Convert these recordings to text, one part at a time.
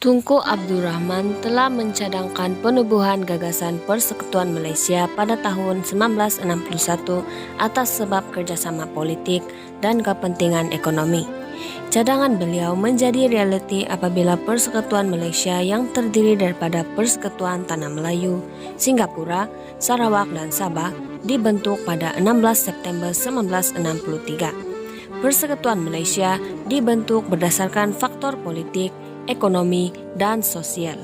Tunku Abdul Rahman telah mencadangkan penubuhan gagasan Persekutuan Malaysia pada tahun 1961 atas sebab kerjasama politik dan kepentingan ekonomi. Cadangan beliau menjadi realiti apabila Persekutuan Malaysia yang terdiri daripada Persekutuan Tanah Melayu, Singapura, Sarawak dan Sabah dibentuk pada 16 September 1963. Persekutuan Malaysia dibentuk berdasarkan faktor politik, ekonomi dan sosial.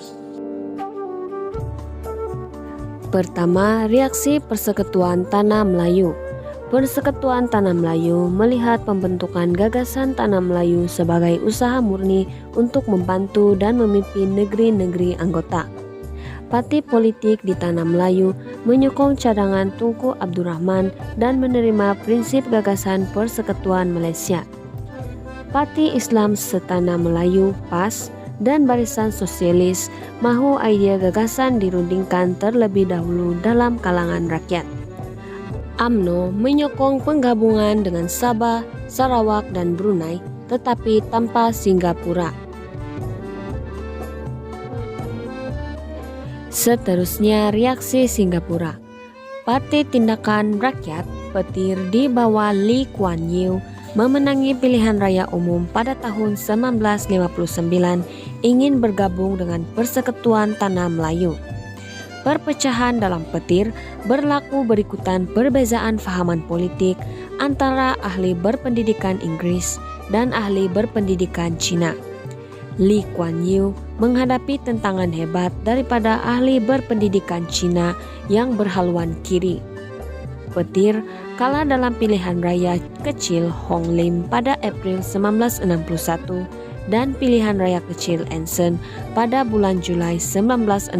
Pertama, reaksi Persekutuan Tanah Melayu. Persekutuan Tanah Melayu melihat pembentukan gagasan Tanah Melayu sebagai usaha murni untuk membantu dan memimpin negeri-negeri anggota. Parti politik di Tanah Melayu menyokong cadangan Tunku Abdul Rahman dan menerima prinsip gagasan Persekutuan Malaysia. Parti Islam Setanah Melayu PAS dan Barisan Sosialis mahu idea gagasan dirundingkan terlebih dahulu dalam kalangan rakyat. UMNO menyokong penggabungan dengan Sabah, Sarawak dan Brunei tetapi tanpa Singapura. Seterusnya, reaksi Singapura. Parti Tindakan Rakyat Petir di bawah Lee Kuan Yew memenangi pilihan raya umum pada tahun 1959 ingin bergabung dengan Persekutuan Tanah Melayu. Perpecahan dalam Petir berlaku berikutan perbezaan fahaman politik antara ahli berpendidikan Inggris dan ahli berpendidikan Cina. Lee Kuan Yew menghadapi tentangan hebat daripada ahli berpendidikan Cina yang berhaluan kiri. Petir kalah dalam pilihan raya kecil Hong Lim pada April 1961 dan pilihan raya kecil Anson pada bulan Julai 1961.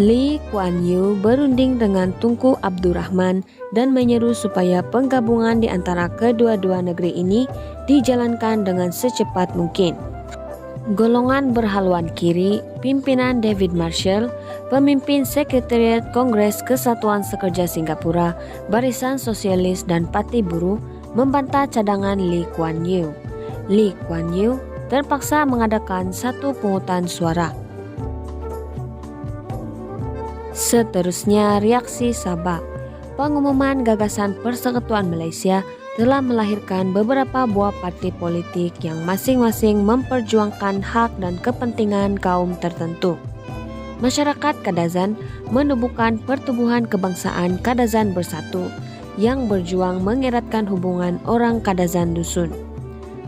Lee Kuan Yew berunding dengan Tunku Abdul Rahman dan menyeru supaya penggabungan di antara kedua-dua negeri ini dijalankan dengan secepat mungkin. Golongan berhaluan kiri, pimpinan David Marshall, pemimpin Sekretariat Kongres Kesatuan Sekerja Singapura, Barisan Sosialis dan Parti Buruh membantah cadangan Lee Kuan Yew. Lee Kuan Yew terpaksa mengadakan satu pungutan suara. Seterusnya, reaksi Sabah. Pengumuman gagasan Persekutuan Malaysia telah melahirkan beberapa buah parti politik yang masing-masing memperjuangkan hak dan kepentingan kaum tertentu. Masyarakat Kadazan menubuhkan Pertubuhan Kebangsaan Kadazan Bersatu yang berjuang mengeratkan hubungan orang Kadazan Dusun.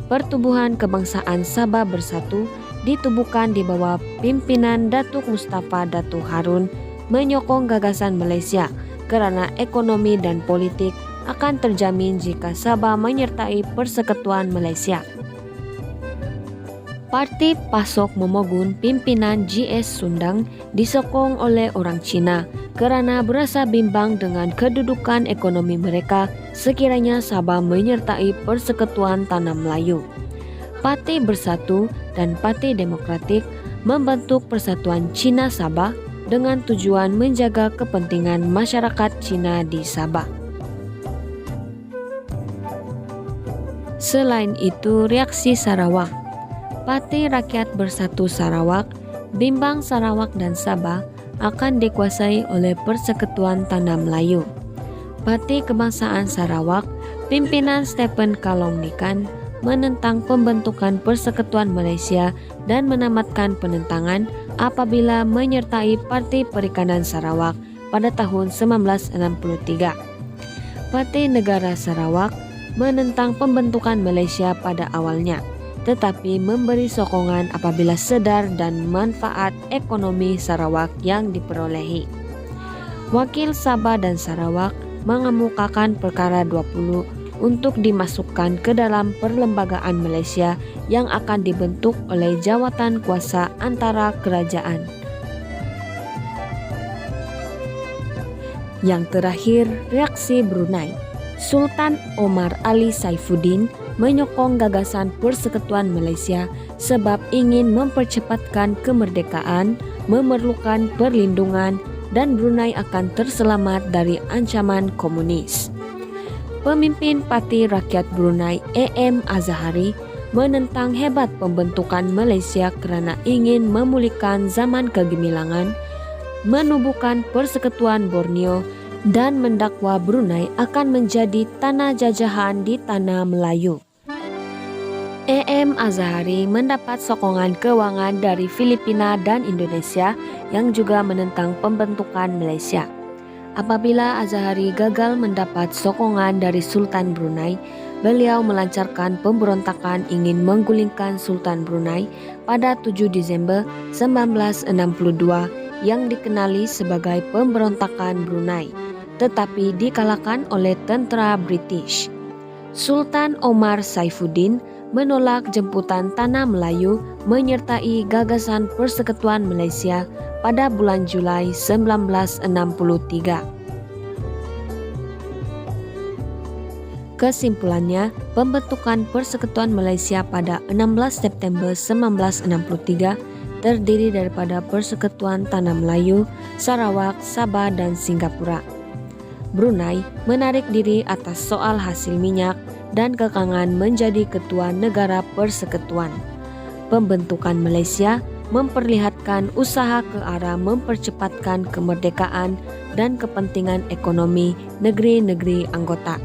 Pertubuhan Kebangsaan Sabah Bersatu ditubuhkan di bawah pimpinan Datuk Mustafa Datuk Harun menyokong gagasan Malaysia kerana ekonomi dan politik akan terjamin jika Sabah menyertai Persekutuan Malaysia. Parti Pasok Momogun pimpinan GS Sundang disokong oleh orang Cina kerana berasa bimbang dengan kedudukan ekonomi mereka sekiranya Sabah menyertai Persekutuan Tanah Melayu. Parti Bersatu dan Parti Demokratik membentuk Persatuan Cina Sabah dengan tujuan menjaga kepentingan masyarakat Cina di Sabah. Selain itu, reaksi Sarawak. Parti Rakyat Bersatu Sarawak bimbang Sarawak dan Sabah akan dikuasai oleh Persekutuan Tanah Melayu. Parti Kebangsaan Sarawak pimpinan Stephen Kalong Nikan menentang pembentukan Persekutuan Malaysia dan menamatkan penentangan apabila menyertai Parti Perikanan Sarawak pada tahun 1963. Parti Negara Sarawak menentang pembentukan Malaysia pada awalnya, tetapi memberi sokongan apabila sedar dan manfaat ekonomi Sarawak yang diperolehi. Wakil Sabah dan Sarawak mengemukakan perkara 20 untuk dimasukkan ke dalam perlembagaan Malaysia yang akan dibentuk oleh jawatan kuasa antara kerajaan. Yang terakhir, reaksi Brunei. Sultan Omar Ali Saifuddin menyokong gagasan Persekutuan Malaysia sebab ingin mempercepatkan kemerdekaan, memerlukan perlindungan dan Brunei akan terselamat dari ancaman komunis. Pemimpin Parti Rakyat Brunei AM Azahari menentang hebat pembentukan Malaysia kerana ingin memulihkan zaman kegemilangan, menubuhkan Persekutuan Borneo dan mendakwa Brunei akan menjadi tanah jajahan di tanah Melayu. E.M. Azhari mendapat sokongan keuangan dari Filipina dan Indonesia yang juga menentang pembentukan Malaysia. Apabila Azhari gagal mendapat sokongan dari Sultan Brunei, beliau melancarkan pemberontakan ingin menggulingkan Sultan Brunei pada 7 Disember 1962 yang dikenali sebagai pemberontakan Brunei, tetapi dikalahkan oleh tentera British. Sultan Omar Saifuddin menolak jemputan tanah Melayu menyertai gagasan Persekutuan Malaysia pada bulan Julai 1963. Kesimpulannya, pembentukan Persekutuan Malaysia pada 16 September 1963 terdiri daripada Persekutuan Tanah Melayu, Sarawak, Sabah dan Singapura. Brunei menarik diri atas soal hasil minyak dan kekangan menjadi ketua negara persekutuan. Pembentukan Malaysia memperlihatkan usaha ke arah mempercepatkan kemerdekaan dan kepentingan ekonomi negeri-negeri anggota.